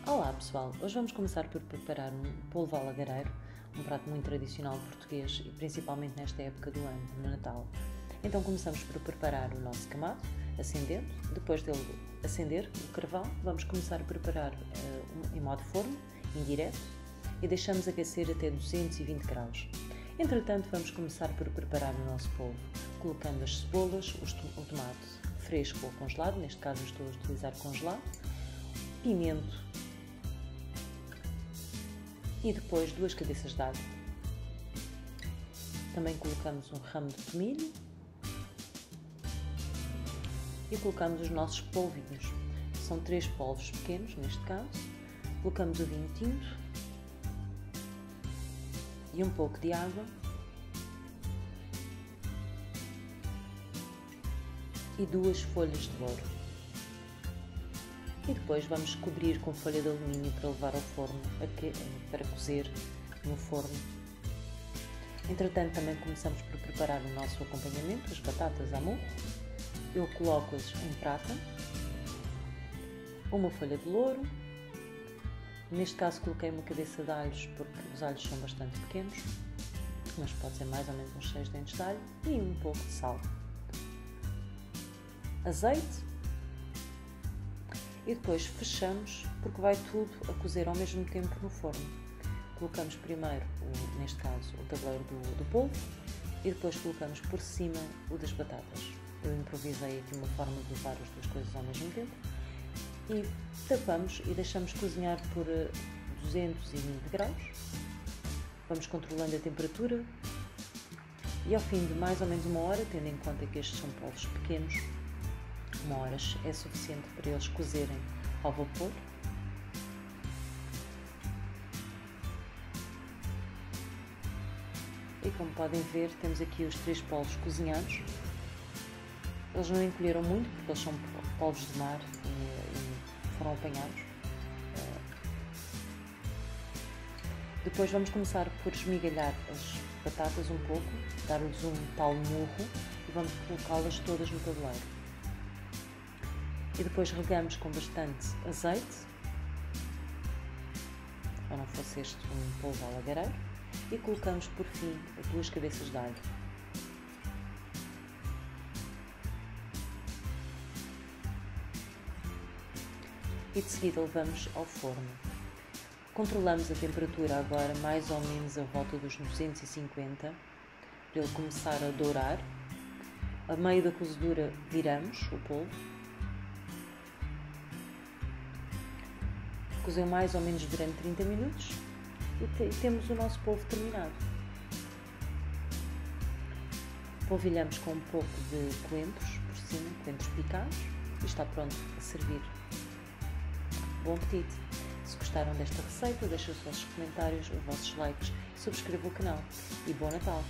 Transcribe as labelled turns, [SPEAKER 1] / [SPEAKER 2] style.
[SPEAKER 1] Olá pessoal, hoje vamos começar por preparar um polvo alagareiro, um prato muito tradicional português e principalmente nesta época do ano, no Natal. Então começamos por preparar o nosso camado, acendendo. Depois dele acender o carvão, vamos começar a preparar em modo forno, indireto, e deixamos aquecer até 220 graus. Entretanto, vamos começar por preparar o nosso polvo, colocando as cebolas, o tomate fresco ou congelado, neste caso estou a utilizar congelado, pimento e depois 2 cabeças de alho. Também colocamos um ramo de tomilho e colocamos os nossos polvinhos. São 3 polvos pequenos neste caso. Colocamos o vinho tinto e um pouco de água e 2 folhas de louro. E depois vamos cobrir com folha de alumínio para levar ao forno, para cozer no forno. Entretanto, também começamos por preparar o nosso acompanhamento, as batatas à murro. Eu coloco-as em prata, uma folha de louro, neste caso coloquei uma cabeça de alhos porque os alhos são bastante pequenos, mas pode ser mais ou menos uns 6 dentes de alho, e um pouco de sal. Azeite. E depois fechamos, porque vai tudo a cozer ao mesmo tempo no forno. Colocamos primeiro, neste caso, o tabuleiro do polvo e depois colocamos por cima o das batatas. Eu improvisei aqui uma forma de levar as duas coisas ao mesmo tempo. E tapamos e deixamos cozinhar por 220 graus. Vamos controlando a temperatura e ao fim de mais ou menos 1 hora, tendo em conta que estes são polvos pequenos, 1 hora é suficiente para eles cozerem ao vapor. E como podem ver, temos aqui os 3 polvos cozinhados. Eles não encolheram muito porque eles são polvos de mar e foram apanhados. Depois vamos começar por esmigalhar as batatas um pouco, dar-lhes um tal murro e vamos colocá-las todas no tabuleiro. E depois regamos com bastante azeite, ou não fosse este um polvo alagareiro, e colocamos por fim 2 cabeças de alho. E de seguida levamos ao forno. Controlamos a temperatura agora mais ou menos a volta dos 250, para ele começar a dourar. A meio da cozedura viramos o polvo. Cozeu mais ou menos durante 30 minutos e temos o nosso polvo terminado. Polvilhamos com um pouco de coentros por cima, coentros picados, e está pronto a servir. Bom apetite! Se gostaram desta receita, deixem os vossos comentários, os vossos likes, subscrevam o canal e bom Natal!